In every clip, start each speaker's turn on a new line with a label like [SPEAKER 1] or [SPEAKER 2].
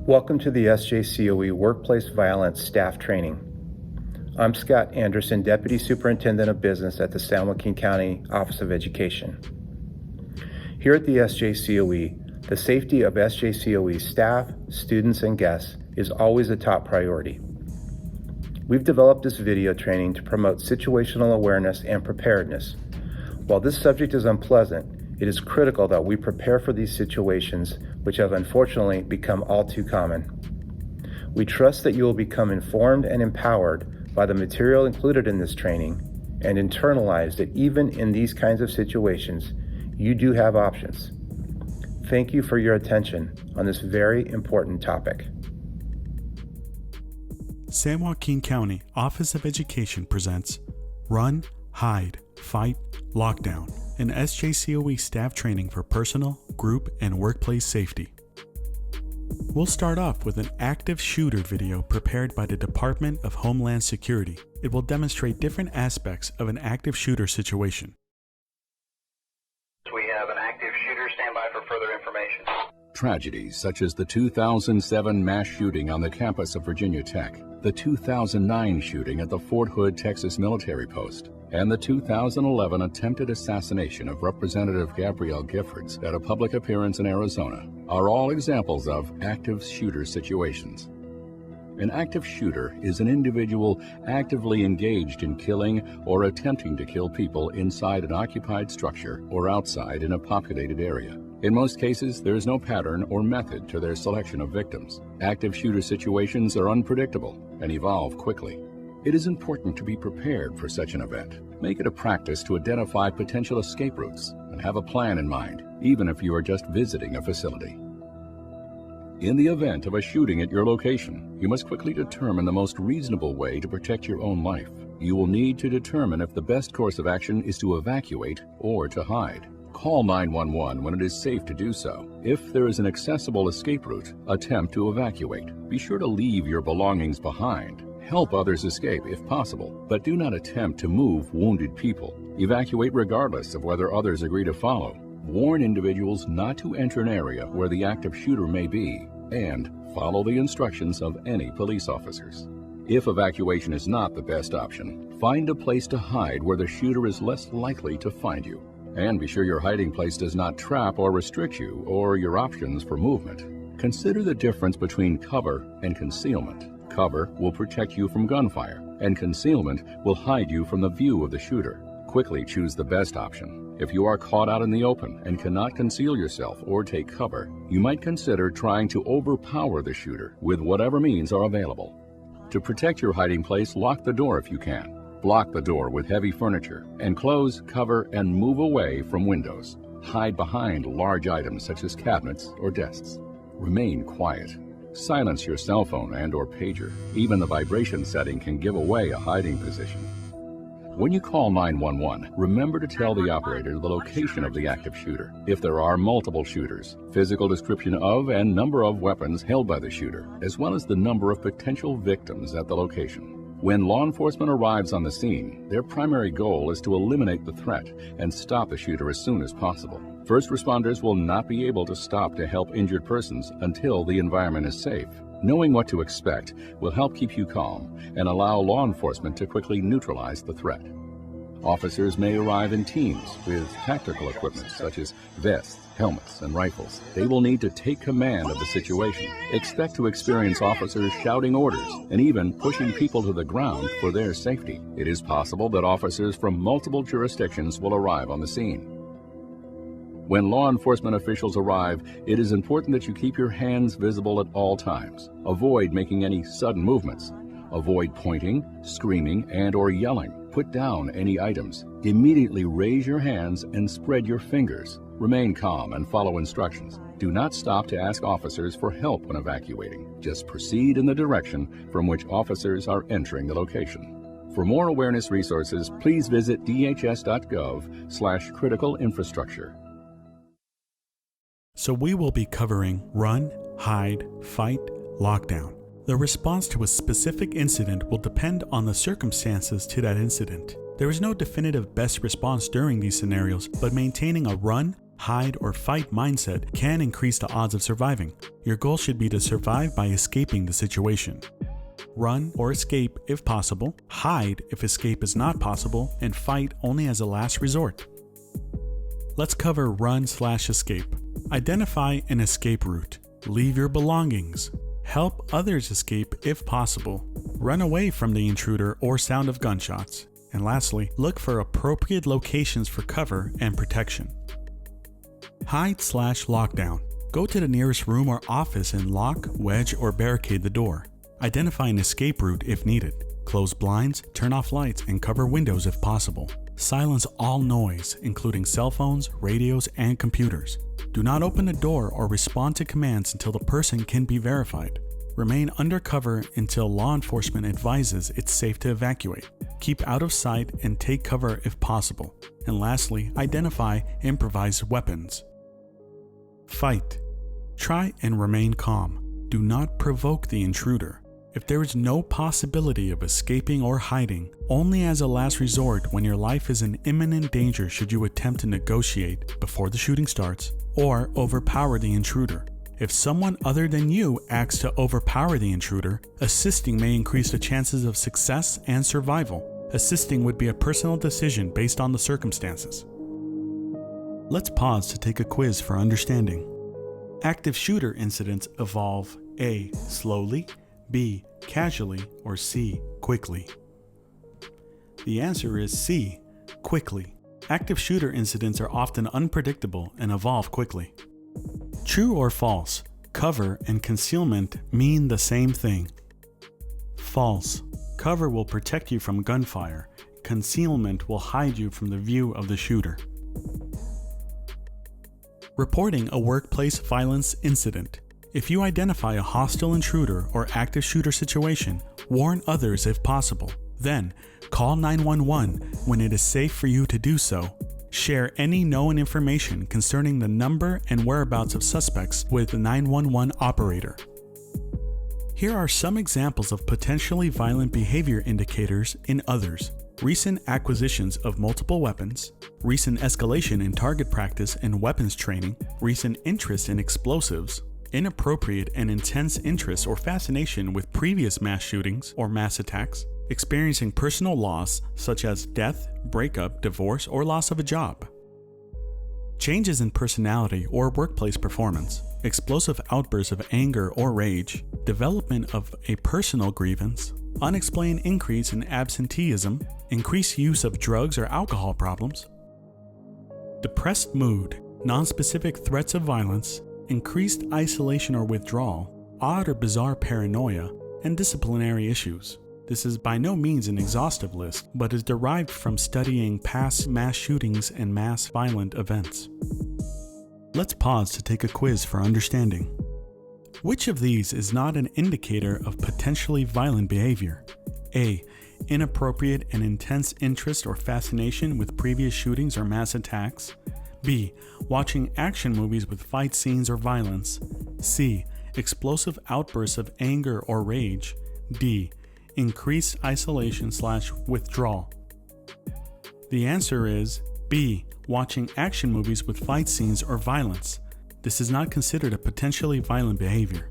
[SPEAKER 1] Welcome to the SJCOE Workplace Violence Staff Training. I'm Scott Anderson, Deputy Superintendent of Business at the San Joaquin County Office of Education. Here at the SJCOE, the safety of SJCOE staff, students, and guests is always a top priority. We've developed this video training to promote situational awareness and preparedness. While this subject is unpleasant, it is critical that we prepare for these situations, which have unfortunately become all too common. We trust that you will become informed and empowered by the material included in this training and internalize that even in these kinds of situations, you do have options. Thank you for your attention on this very important topic.
[SPEAKER 2] San Joaquin County Office of Education presents Run, Hide, Fight, Lockdown, an SJCOE staff training for personal, group, and workplace safety. We'll start off with an active shooter video prepared by the Department of Homeland Security. It will demonstrate different aspects of an active shooter situation.
[SPEAKER 3] We have an active shooter. Stand by for further information.
[SPEAKER 4] Tragedies such as the 2007 mass shooting on the campus of Virginia Tech, the 2009 shooting at the Fort Hood, Texas military post, and the 2011 attempted assassination of Representative Gabrielle Giffords at a public appearance in Arizona are all examples of active shooter situations. An active shooter is an individual actively engaged in killing or attempting to kill people inside an occupied structure or outside in a populated area. In most cases, there is no pattern or method to their selection of victims. Active shooter situations are unpredictable and evolve quickly. It is important to be prepared for such an event. Make it a practice to identify potential escape routes and have a plan in mind, even if you are just visiting a facility. In the event of a shooting at your location, you must quickly determine the most reasonable way to protect your own life. You will need to determine if the best course of action is to evacuate or to hide. Call 911 when it is safe to do so. If there is an accessible escape route, attempt to evacuate. Be sure to leave your belongings behind. Help others escape if possible, but do not attempt to move wounded people. Evacuate regardless of whether others agree to follow. Warn individuals not to enter an area where the active shooter may be, and follow the instructions of any police officers. If evacuation is not the best option, find a place to hide where the shooter is less likely to find you. And be sure your hiding place does not trap or restrict you or your options for movement. Consider the difference between cover and concealment. Cover will protect you from gunfire, and concealment will hide you from the view of the shooter. Quickly choose the best option. If you are caught out in the open and cannot conceal yourself or take cover, you might consider trying to overpower the shooter with whatever means are available. To protect your hiding place, lock the door if you can. Block the door with heavy furniture, and close, cover, and move away from windows. Hide behind large items such as cabinets or desks. Remain quiet. Silence your cell phone and/or pager. Even the vibration setting can give away a hiding position. When you call 911, remember to tell the operator the location of the active shooter. If there are multiple shooters, physical description of and number of weapons held by the shooter, as well as the number of potential victims at the location. When law enforcement arrives on the scene, their primary goal is to eliminate the threat and stop the shooter as soon as possible. First responders will not be able to stop to help injured persons until the environment is safe. Knowing what to expect will help keep you calm and allow law enforcement to quickly neutralize the threat. Officers may arrive in teams with tactical equipment such as vests, helmets, and rifles. They will need to take command of the situation. Expect to experience officers shouting orders and even pushing people to the ground for their safety. It is possible that officers from multiple jurisdictions will arrive on the scene. When law enforcement officials arrive, it is important that you keep your hands visible at all times. Avoid making any sudden movements. Avoid pointing, screaming, and/or yelling. Put down any items. Immediately raise your hands and spread your fingers. Remain calm and follow instructions. Do not stop to ask officers for help when evacuating. Just proceed in the direction from which officers are entering the location. For more awareness resources, please visit dhs.gov/critical infrastructure.
[SPEAKER 2] So we will be covering Run, Hide, Fight, Lockdown. The response to a specific incident will depend on the circumstances to that incident. There is no definitive best response during these scenarios, but maintaining a run, hide, or fight mindset can increase the odds of surviving. Your goal should be to survive by escaping the situation. Run or escape if possible, hide if escape is not possible, and fight only as a last resort. Let's cover run/escape. Identify an escape route. Leave your belongings. Help others escape if possible. Run away from the intruder or sound of gunshots. And lastly, look for appropriate locations for cover and protection. Hide/lockdown. Go to the nearest room or office and lock, wedge, or barricade the door. Identify an escape route if needed. Close blinds, turn off lights, and cover windows if possible. Silence all noise, including cell phones, radios, and computers. Do not open the door or respond to commands until the person can be verified. Remain undercover until law enforcement advises it's safe to evacuate. Keep out of sight and take cover if possible. And lastly, identify improvised weapons. Fight. Try and remain calm. Do not provoke the intruder. If there is no possibility of escaping or hiding, only as a last resort when your life is in imminent danger should you attempt to negotiate before the shooting starts or overpower the intruder. If someone other than you acts to overpower the intruder, assisting may increase the chances of success and survival. Assisting would be a personal decision based on the circumstances. Let's pause to take a quiz for understanding. Active shooter incidents evolve A. Slowly, B. Casually, or C. Quickly. The answer is C. Quickly. Active shooter incidents are often unpredictable and evolve quickly. True or false? Cover and concealment mean the same thing. False. Cover will protect you from gunfire. Concealment will hide you from the view of the shooter. Reporting a workplace violence incident. If you identify a hostile intruder or active shooter situation, warn others if possible. Then, call 911 when it is safe for you to do so. Share any known information concerning the number and whereabouts of suspects with the 911 operator. Here are some examples of potentially violent behavior indicators in others. Recent acquisitions of multiple weapons, recent escalation in target practice and weapons training, recent interest in explosives, inappropriate and intense interest or fascination with previous mass shootings or mass attacks, experiencing personal loss such as death, breakup, divorce, or loss of a job. Changes in personality or workplace performance, explosive outbursts of anger or rage, development of a personal grievance, unexplained increase in absenteeism, increased use of drugs or alcohol problems, depressed mood, nonspecific threats of violence, increased isolation or withdrawal, odd or bizarre paranoia, and disciplinary issues. This is by no means an exhaustive list, but is derived from studying past mass shootings and mass violent events. Let's pause to take a quiz for understanding. Which of these is not an indicator of potentially violent behavior? A. Inappropriate and intense interest or fascination with previous shootings or mass attacks. B. Watching action movies with fight scenes or violence. C. Explosive outbursts of anger or rage. D. Increased isolation/withdrawal. The answer is B. Watching action movies with fight scenes or violence. This is not considered a potentially violent behavior.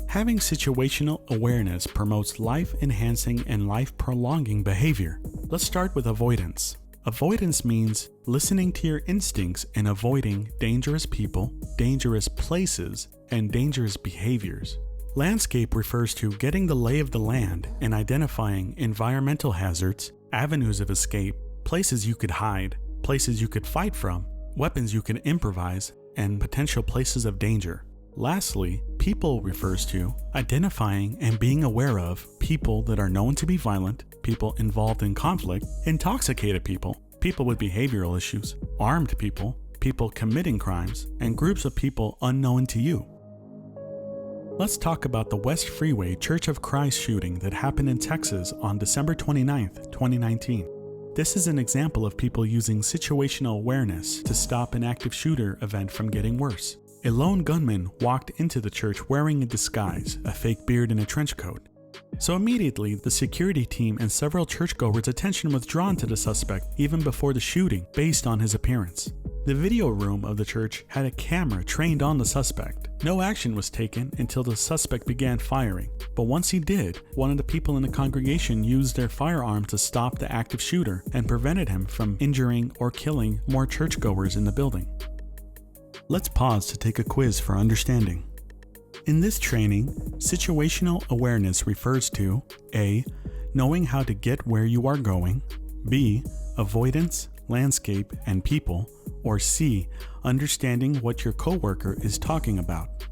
[SPEAKER 2] Having situational awareness promotes life-enhancing and life-prolonging behavior. Let's start with avoidance. Avoidance means listening to your instincts and avoiding dangerous people, dangerous places, and dangerous behaviors. Landscape refers to getting the lay of the land and identifying environmental hazards, avenues of escape, places you could hide, places you could fight from, weapons you can improvise, and potential places of danger. Lastly, people refers to identifying and being aware of people that are known to be violent, people involved in conflict, intoxicated people, people with behavioral issues, armed people, people committing crimes, and groups of people unknown to you. Let's talk about the West Freeway Church of Christ shooting that happened in Texas on December 29, 2019. This is an example of people using situational awareness to stop an active shooter event from getting worse. A lone gunman walked into the church wearing a disguise, a fake beard and a trench coat. So immediately, the security team and several churchgoers' attention was drawn to the suspect even before the shooting based on his appearance. The video room of the church had a camera trained on the suspect. No action was taken until the suspect began firing, but once he did, one of the people in the congregation used their firearm to stop the active shooter and prevented him from injuring or killing more churchgoers in the building. Let's pause to take a quiz for understanding. In this training, situational awareness refers to A. Knowing how to get where you are going, B. Avoidance, landscape, and people, or C. Understanding what your coworker is talking about.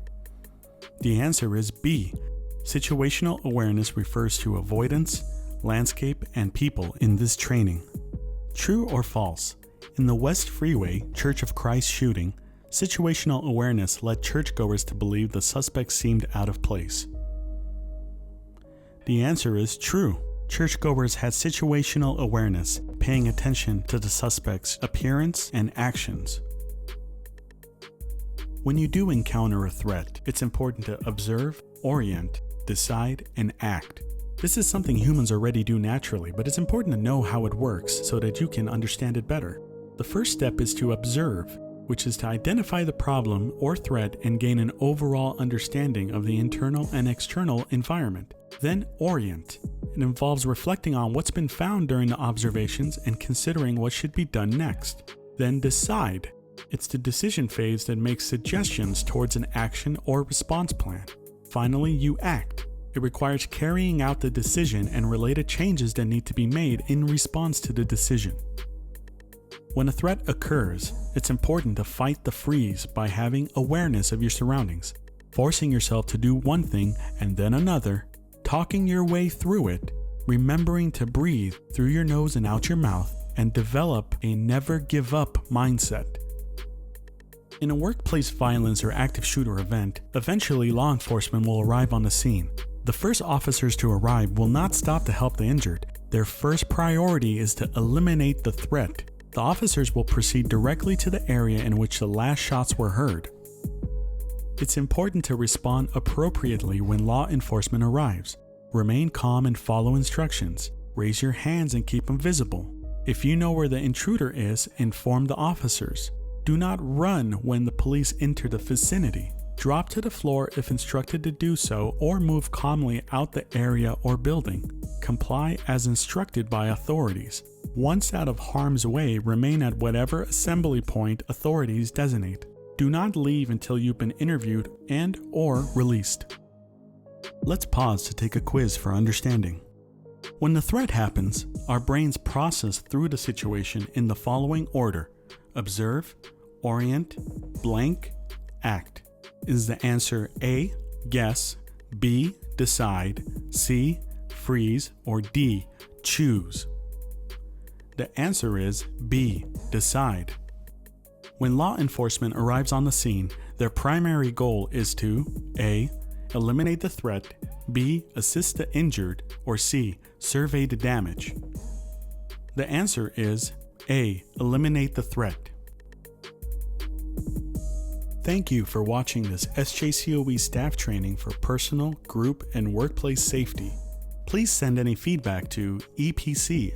[SPEAKER 2] The answer is B. Situational awareness refers to avoidance, landscape, and people in this training. True or false? In the West Freeway Church of Christ shooting, situational awareness led churchgoers to believe the suspect seemed out of place. The answer is true. Churchgoers had situational awareness, paying attention to the suspect's appearance and actions. When you do encounter a threat, it's important to observe, orient, decide, and act. This is something humans already do naturally, but it's important to know how it works so that you can understand it better. The first step is to observe, which is to identify the problem or threat and gain an overall understanding of the internal and external environment. Then orient. It involves reflecting on what's been found during the observations and considering what should be done next. Then decide. It's the decision phase that makes suggestions towards an action or response plan. Finally, you act. It requires carrying out the decision and related changes that need to be made in response to the decision. When a threat occurs, it's important to fight the freeze by having awareness of your surroundings, forcing yourself to do one thing and then another, talking your way through it, remembering to breathe through your nose and out your mouth, and develop a never give up mindset. In a workplace violence or active shooter event, eventually law enforcement will arrive on the scene. The first officers to arrive will not stop to help the injured. Their first priority is to eliminate the threat. The officers will proceed directly to the area in which the last shots were heard. It's important to respond appropriately when law enforcement arrives. Remain calm and follow instructions. Raise your hands and keep them visible. If you know where the intruder is, inform the officers. Do not run when the police enter the vicinity. Drop to the floor if instructed to do so, or move calmly out the area or building. Comply as instructed by authorities. Once out of harm's way, remain at whatever assembly point authorities designate. Do not leave until you've been interviewed and/or released. Let's pause to take a quiz for understanding. When the threat happens, our brains process through the situation in the following order: observe, orient, blank, act. Is the answer A, guess, B, decide, C, freeze, or D, choose? The answer is B, decide. When law enforcement arrives on the scene, their primary goal is to A, eliminate the threat, B, assist the injured, or C, survey the damage. The answer is A, eliminate the threat. Thank you for watching this SJCOE staff training for personal, group, and workplace safety. Please send any feedback to epc@sjcoe.net.